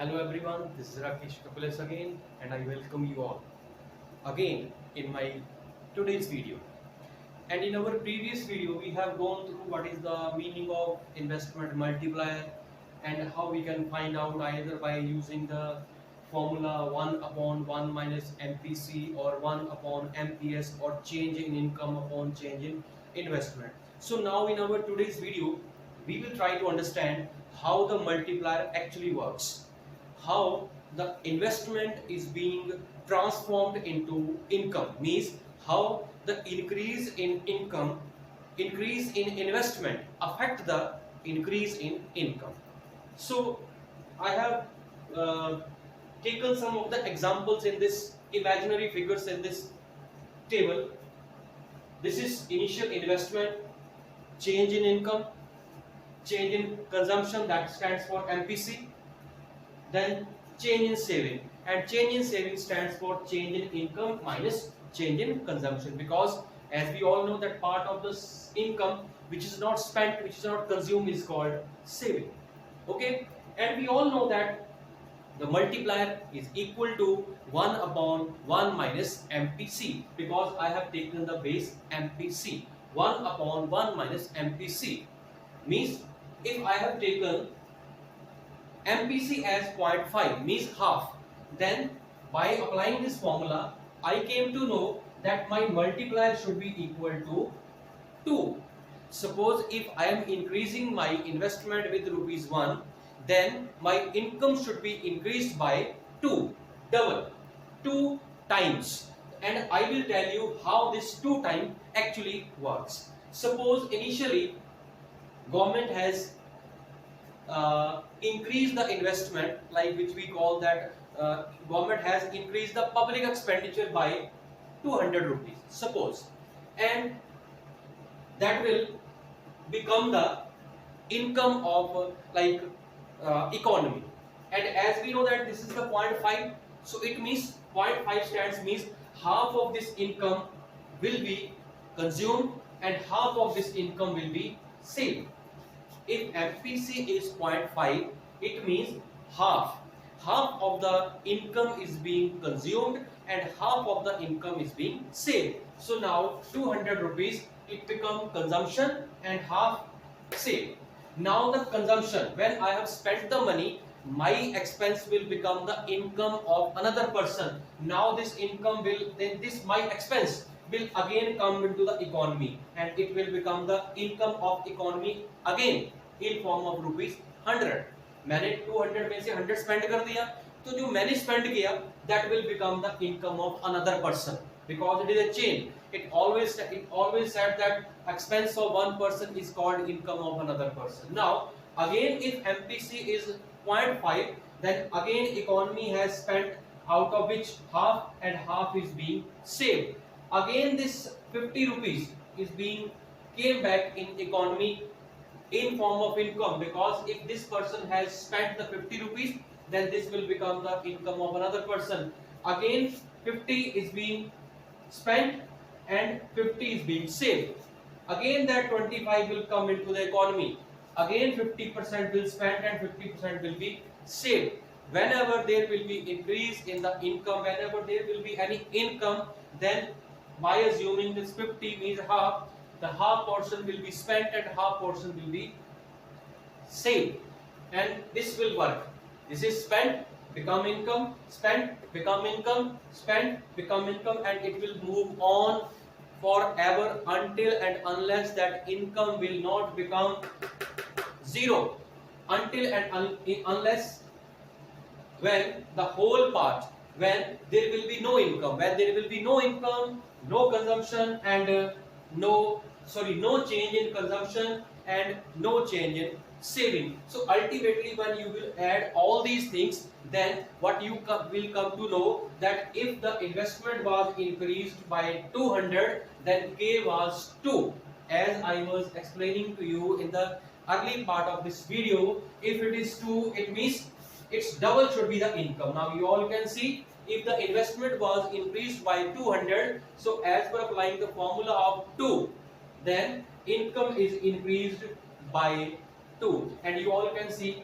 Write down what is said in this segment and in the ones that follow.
Hello everyone, this is Rakesh Kapilas again and I welcome you all again in my today's video. And in our previous video we have gone through what is the meaning of investment multiplier and how we can find out either by using the formula 1 upon 1 minus MPC or 1 upon MPS or change in income upon change in investment. So now in our today's video we will try to understand how the multiplier actually works, how the investment is being transformed into income, means how the increase in income, increase in investment affect the increase in income. So I have taken some of the examples in this imaginary figures in this table. This is initial investment, change in income, change in consumption, that stands for MPC, then change in saving, and change in saving stands for change in income minus change in consumption, because as we all know that part of this income which is not spent, which is not consumed, is called saving. Okay, and we all know that the multiplier is equal to 1 upon 1 minus MPC, because I have taken the base MPC. 1 upon 1 minus MPC means if I have taken MPC as 0.5, means half, then by applying this formula I came to know that my multiplier should be equal to 2. Suppose if I am increasing my investment with rupees 1, then my income should be increased by 2, double, 2 times, and I will tell you how this 2 time actually works. Suppose initially government has increase the investment, like which we call that government has increased the public expenditure by 200 rupees, suppose, and that will become the income of economy. And as we know that this is the 0.5, so it means 0.5 stands means half of this income will be consumed and half of this income will be saved. If MPC is 0.5, it means half of the income is being consumed and half of the income is being saved. So now 200 rupees, it becomes consumption and half saved. Now the consumption, when I have spent the money, my expense will become the income of another person. Now this income will, then this my expense will again come into the economy and it will become the income of economy again in form of rupees 100. मैंने 200 में से 100 spend कर दिया, तो जो मैंने spend किया that will become the income of another person, because it is a chain. It always said that expense of one person is called income of another person. Now again if MPC is 0.5, then again economy has spent, out of which half and half is being saved. Again this 50 rupees is being came back in economy in form of income, because if this person has spent the 50 rupees, then this will become the income of another person. Again 50 is being spent and 50 is being saved. Again that 25 will come into the economy. Again 50% will spend and 50% will be saved. Whenever there will be increase in the income, whenever there will be any income, then by assuming this 50 means half, the half portion will be spent and half portion will be saved, and this will work. This is spent become income, spent become income, spent become income, and it will move on forever until and unless that income will not become zero, until and unless when the whole part, when there will be no income, when there will be no income, no consumption and no change in consumption and no change in saving. So ultimately when you will add all these things, then what you will come to know that if the investment was increased by 200, then K was 2. As I was explaining to you in the early part of this video, if it is 2, it means its double should be the income. Now you all can see, if the investment was increased by 200, so as per applying the formula of 2, then income is increased by 2, and you all can see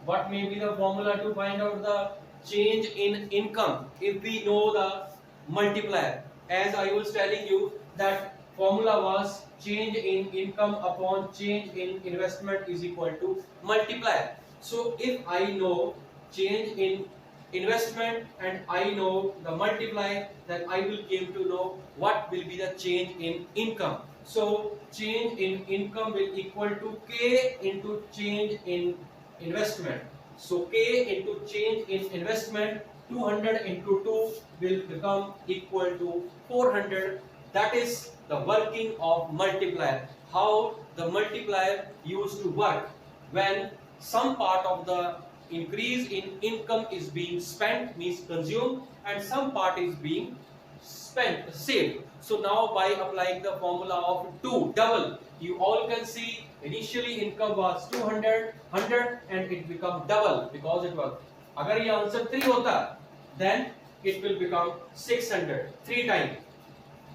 What may be the formula to find out the change in income if we know the multiplier? As I was telling you that formula was change in income upon change in investment is equal to multiplier. So if I know change in investment and I know the multiplier, then I will came to know what will be the change in income. So change in income will equal to K into change in investment. So K into change in investment, 200 into 2 will become equal to 400. That is the working of multiplier. How the multiplier used to work when some part of the increase in income is being spent, means consumed, and some part is being spent, saved. So now by applying the formula of 2 double, you all can see initially income was 200 100 and it become double because it was, agar ye answer 3 hota then it will become 600 3 times,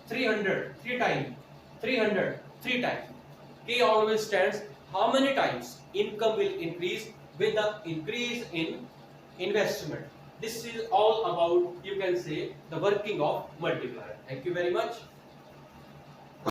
300 3 times, 300 3 times. K always stands how many times income will increase with the increase in investment. This is all about, you can say, the working of multiplier. Thank you very much.